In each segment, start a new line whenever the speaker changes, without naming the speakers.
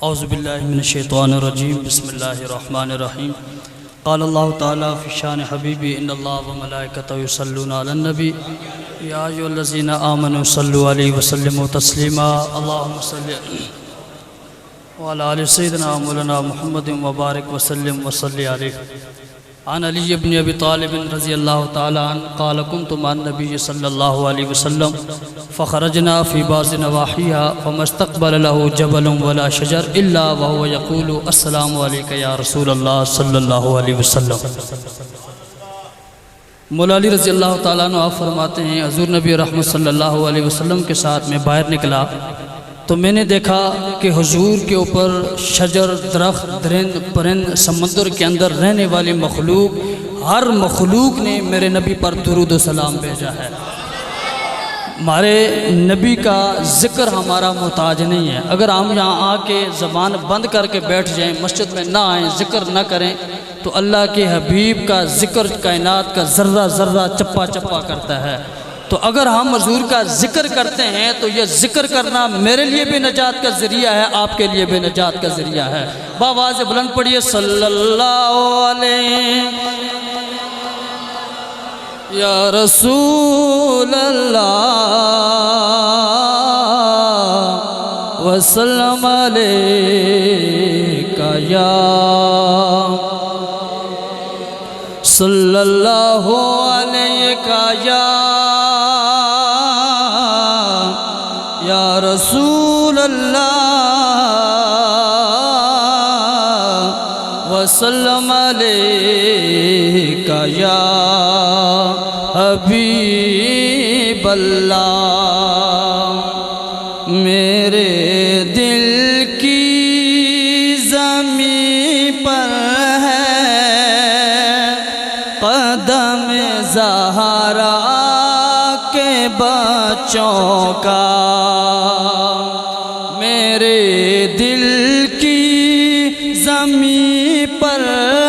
اعوذ باللہ من الشیطان الرجیم بسم اللہ الرحمن الرحیم قال اللہ تعالیٰ فی شان حبیبی ان اللہ و ملائکتہ یصلون علی النبی یا ایھا الذین آمنوا صلوا علیہ وسلموا تسلیما اللہم صلی وعلی آل سیدنا مولانا محمد وبارک وسلم وصلی علیہ عن علی بن ابی طالب رضی اللہ تعالی عنہ قال كنت مع النبی صلی اللہ علیہ وسلم فخرجنا في بعض نواحيها فما استقبل له جبل ولا شجر الا وهو يقول السلام عليك يا رسول الله صلی اللہ علیہ وسلم۔ مولا علی رضی اللہ تعالیٰ عنہ آپ فرماتے ہیں حضور نبی رحمت صلی اللہ علیہ وسلم کے ساتھ میں باہر نکلا تو میں نے دیکھا کہ حضور کے اوپر شجر، درخت، درند، پرند، سمندر کے اندر رہنے والی مخلوق، ہر مخلوق نے میرے نبی پر درود و سلام بھیجا ہے۔ ہمارے نبی کا ذکر ہمارا محتاج نہیں ہے۔ اگر ہم یہاں آ کے زبان بند کر کے بیٹھ جائیں، مسجد میں نہ آئیں، ذکر نہ کریں تو اللہ کے حبیب کا ذکر کائنات کا ذرہ ذرہ چپا چپا کرتا ہے۔ تو اگر ہم حضور کا ذکر کرتے ہیں تو یہ ذکر کرنا میرے لیے بھی نجات کا ذریعہ ہے، آپ کے لیے بھی نجات کا ذریعہ ہے۔ بآواز بلند پڑھیے صلی اللہ علیہ یا رسول اللہ وسلم علیکہ یا صلی اللہ علیہ یا رسول اللہ وسلم علیکہ یا حبیب اللہ۔ میرے دل کی زمین پر ہے قدم زہرا کے بچوں کا، میرے دل کی زمین پر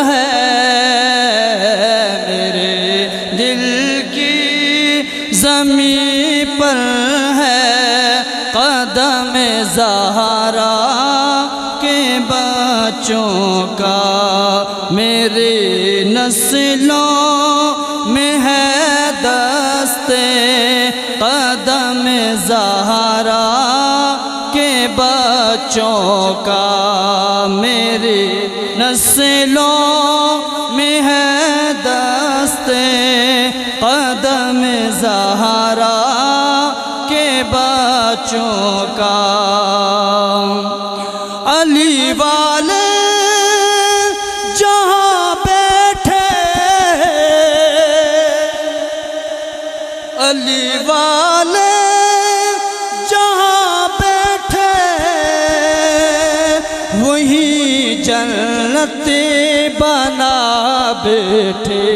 ہے، میرے دل کی زمین پر ہے قدم زہرا کے بچوں کا، میرے نسلوں میں ہے دستے قدم زہرا کے بچوں کا، میرے نسلوں میں ہے دستے قدم زہرا کے بچوں کا۔ علی والے جہاں بیٹھے، علی والے جہاں بیٹھے وہی جنت بنا بیٹھے،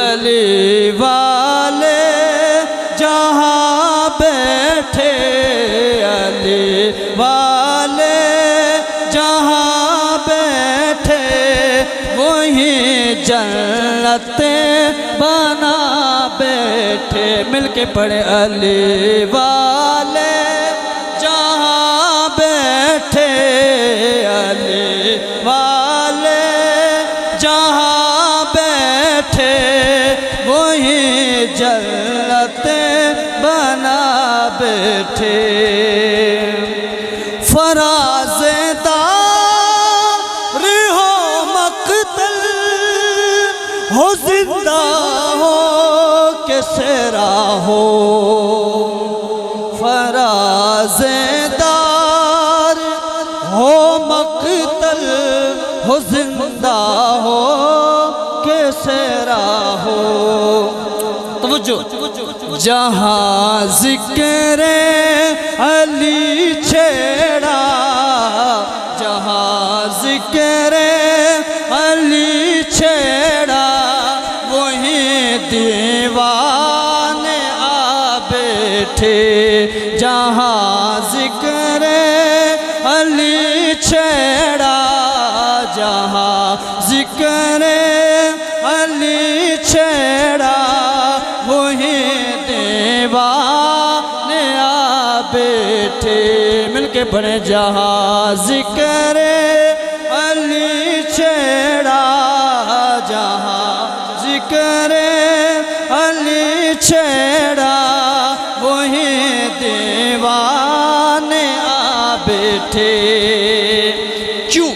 علی والے جہاں بیٹھے، علی والے جہاں بیٹھے وہی جنت بنا بیٹھے۔ مل کے پڑھے علی والے جہاں بیٹھے، علی والے جہاں بیٹھے وہی جنت بنا بیٹھے۔ فراز دار ہو مقتل ہو، زندہ ہو کہ سیرا ہو، فراز دار ہو مقتل ہو، زندہ ہو کہ سیرا ہو۔ توجہ، جہاں ذکر علی چھیڑا، جہاں ذکر علی چھیڑا وہی دیوانے آ بیٹھے، جہاں ذکر علی چھیڑا، جہاں ذکر علی چھیڑا وہی دیوانے آ بیٹھے۔ مل کے بڑے جہاں ذکر علی چھیڑا جہاں ذکر علی چھیڑا وہی دیوانے آ بیٹھے کیوں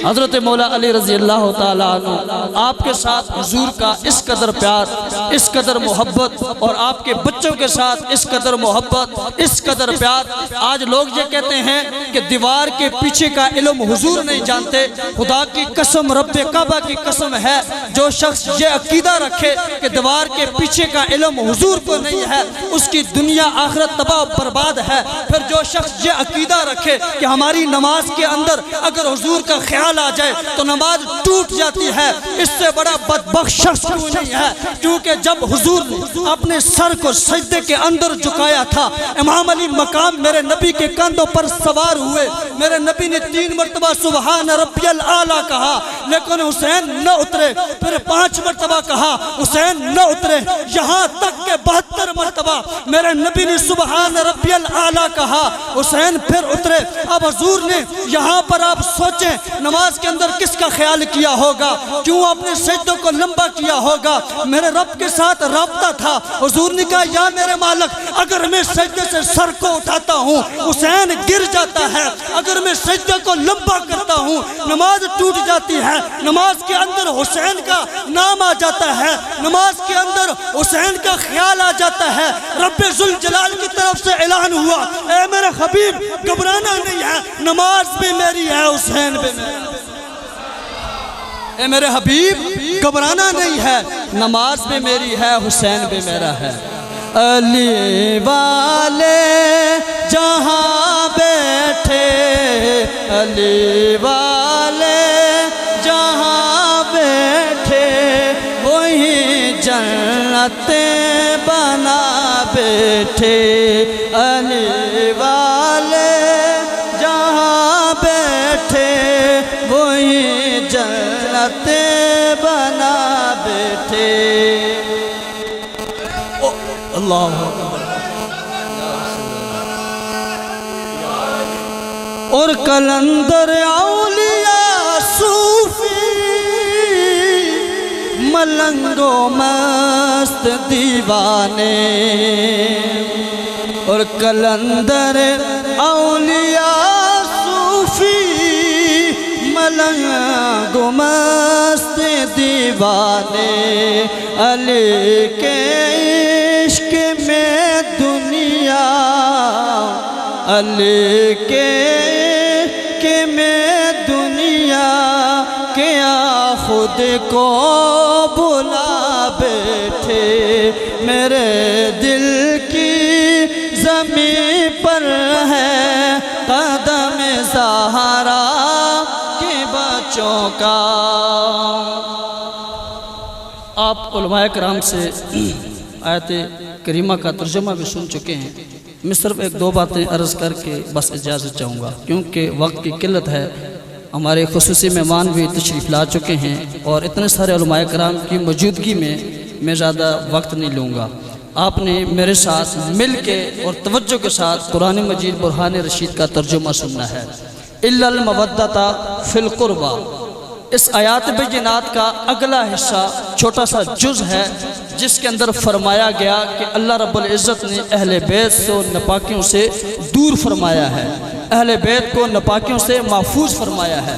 حضرت مولا علی رضی اللہ تعالیٰ عنہ آپ کے ساتھ حضور کا اس قدر پیار اس قدر محبت اور آپ کے بچوں کے ساتھ اس قدر محبت اس قدر پیار آج لوگ یہ کہتے ہیں کہ دیوار کے پیچھے کا علم حضور نہیں جانتے خدا کی قسم رب کعبہ کی قسم ہے جو شخص یہ عقیدہ رکھے کہ دیوار کے پیچھے کا علم حضور کو نہیں ہے اس کی دنیا آخرت تباہ و برباد ہے پھر جو شخص یہ عقیدہ رکھے کہ ہماری نماز کے اندر اگر حضور کا خیال آ جائے تو نماز ٹوٹ جاتی ہے اس سے بڑا بدبخت شخص کیوں نہیں ہے کیونکہ جب حضور نے اپنے سر کو سجدے کے اندر جھکایا تھا امام علی مقام میرے نبی کے کندھوں پر سوار ہوئے میرے نبی نے 3 مرتبہ سبحان ربی الاعلیٰ کہا لیکن حسین نہ اترے پھر 5 مرتبہ کہا حسین نہ اترے یہاں تک کہ 72 مرتبہ میرے نبی نے سبحان ربی الاعلیٰ کہا حسین پھر اترے اب حضور نے یہاں پر آپ سوچیں نماز کے اندر کس کا خیال کیا ہوگا کیوں اپنے سجدوں کو لمبا کیا ہوگا میرے رب کے ساتھ رابطہ تھا حضور نے کہا یا میرے مالک اگر میں سجدے سے سر کو اٹھاتا ہوں حسین گر جاتا ہے اگر میں سجدے کو لمبا کرتا ہوں نماز ٹوٹ جاتی ہے نماز کے اندر حسین کا نام آ جاتا ہے نماز کے اندر حسین کا خیال آ جاتا ہے رب ذوالجلال کی طرف سے اعلان ہوا اے میرے حبیب گھبرانا نہیں ہے نماز بھی میری ہے حسین بھی میری اے میرے حبیب گھبرانا نہیں ہے نماز بھی میری ہے حسین بھی میرا ہے علی والے جہاں بیٹھے علی والے جہاں بیٹھے وہی جنتیں بنا بیٹھے علی والے جہاں بیٹھے وہی جنتیں بنا بیٹھے اللہ اور کلندر اولیاء صوفی ملنگ و مست دیوانے اور کلندر اولیاء صوفی ملنگ و مست دیوانے علی کے عشق میں دنیا علی کے عشق میں دنیا کیا خود کو بلا بیٹھے میرے دل کی زمین پر ہے قدم زہرا کے بچوں کا آپ علماء کرام سے آیت کریمہ کا ترجمہ بھی سن چکے ہیں میں صرف 1-2 باتیں عرض کر کے بس اجازت چاہوں گا کیونکہ وقت کی قلت ہے ہمارے خصوصی مہمان بھی تشریف لا چکے ہیں اور اتنے سارے علماء کرام کی موجودگی میں زیادہ وقت نہیں لوں گا آپ نے میرے ساتھ مل کے اور توجہ کے ساتھ قرآن مجید برہان رشید کا ترجمہ سننا ہے اِلَّا الْمَوَدَّةَ فِي الْقُرْبَى اس آیات بینات کا اگلا حصہ چھوٹا سا جز ہے جس کے اندر فرمایا گیا کہ اللہ رب العزت نے اہل بیت سے ناپاکیوں سے دور فرمایا ہے اہل بیت کو ناپاکیوں سے محفوظ فرمایا ہے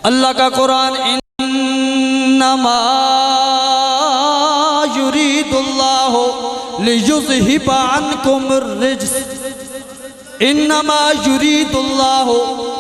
اللہ کا قرآن انما یرید اللہ لیذہب عنکم الرجس انما یرید اللہ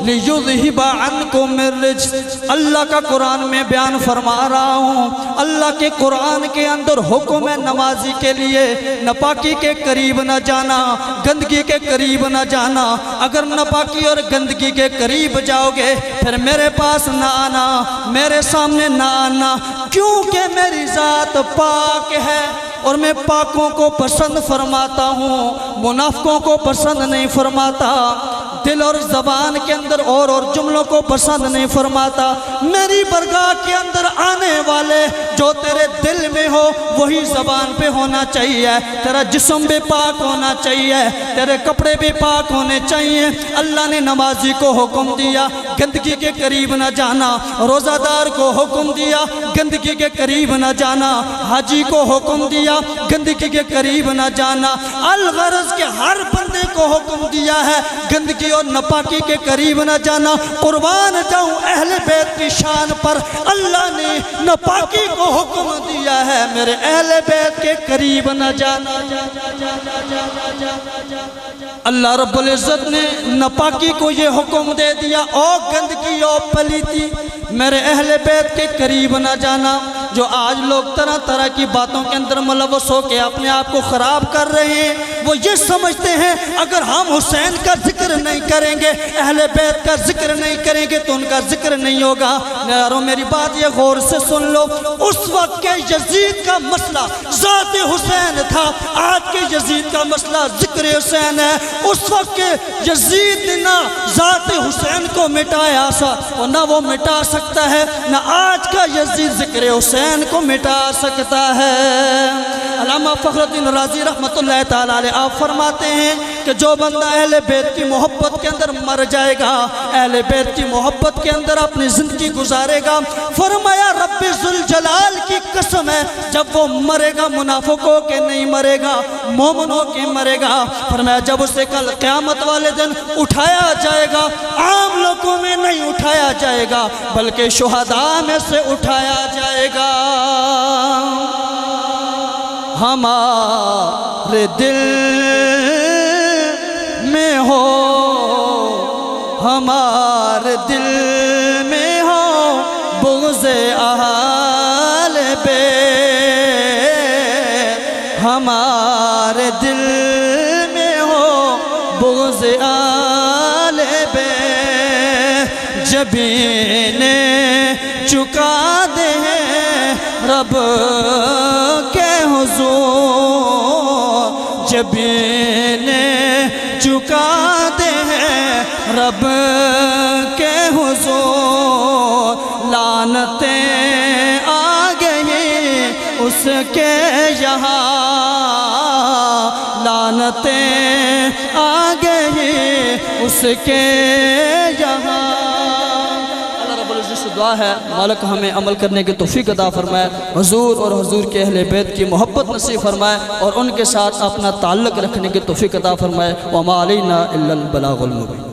لیذہب عنکم الرجس اللہ کا قرآن میں بیان فرما رہا ہوں اللہ کے قرآن کے اندر حکم ہے نمازی کے لیے ناپاکی کے قریب نہ جانا گندگی کے قریب نہ جانا اگر ناپاکی اور گندگی کے قریب جاؤ گے پھر میرے پاس نہ آنا میرے سامنے نہ آنا کیونکہ میری ذات پاک ہے اور میں پاکوں کو پسند فرماتا ہوں منافقوں کو پسند نہیں فرماتا دل اور زبان کے اندر اور جملوں کو پسند نہیں فرماتا میری برگاہ کے اندر آنے والے
جو تیرے دل میں ہو وہی زبان پہ ہونا چاہیے، تیرا جسم بھی پاک ہونا چاہیے، تیرے کپڑے بھی پاک ہونے چاہیے۔ اللہ نے نمازی کو حکم دیا گندگی کے قریب نہ جانا، روزہ دار کو حکم دیا گندگی کے قریب نہ جانا، حاجی کو حکم دیا گندگی کے قریب نہ جانا، الغرض کے ہر بندے کو حکم دیا ہے گندگی اور ناپاکی کے قریب نہ جانا۔ قربان جاؤں اہل بیت کی شان پر، اللہ نے ناپاکی کو حکم دیا ہے میرے اہل بیت کے قریب نہ جانا۔ اللہ رب العزت نے ناپاکی کو یہ حکم دے دیا، او گندگی او پلیتی میرے اہل بیت کے قریب نہ جانا۔ جو آج لوگ طرح طرح کی باتوں کے اندر ملوث ہو کے اپنے آپ کو خراب کر رہے ہیں، وہ یہ سمجھتے ہیں اگر ہم حسین کا ذکر نہیں کریں گے، اہل بیت کا ذکر نہیں کریں گے تو ان کا ذکر نہیں ہوگا۔ یارو میری بات یہ غور سے سن لو، اس وقت کے یزید کا مسئلہ ذات حسین تھا، آج کے یزید کا مسئلہ ذکر حسین ہے۔ اس وقت کے یزید نے نہ ذات حسین کو مٹایا سا، اور نہ وہ مٹا سکتا ہے، نہ آج کا یزید ذکر حسین کو مٹا سکتا ہے۔ علامہ فخر الدین رازی رحمت اللہ تعالیٰ علیہ آپ فرماتے ہیں کہ جو بندہ اہل بیت کی محبت کے اندر مر جائے گا، اہل بیت کی محبت کے اندر اپنی زندگی گزارے گا، فرمایا رب ذوالجلال کی قسم ہے جب وہ مرے گا منافقوں کے نہیں مرے گا، مومنوں کے مرے گا۔ فرمایا جب اسے کل قیامت والے دن اٹھایا جائے گا، عام لوگوں میں نہیں اٹھایا جائے گا بلکہ شہداء میں سے اٹھایا جائے گا۔ ہمارے دل میں ہو، ہمارے دل میں ہو بغض اہل بیت، ہمارے دل میں ہو بغض اہل بیت، جبین چکا دے رب کے حضور، جبین چکا دے رب کے حضور، لعنتیں آ گئی اس کے یہاں، لعنتیں آ گئی اس کے یہاں۔ دعا ہے مالک ہمیں عمل کرنے کی توفیق عطا فرمائے، حضور اور حضور کے اہل بیت کی محبت نصیب فرمائے، اور ان کے ساتھ اپنا تعلق رکھنے کی توفیق عطا فرمائے۔ وما علینا الا البلاغ المبین۔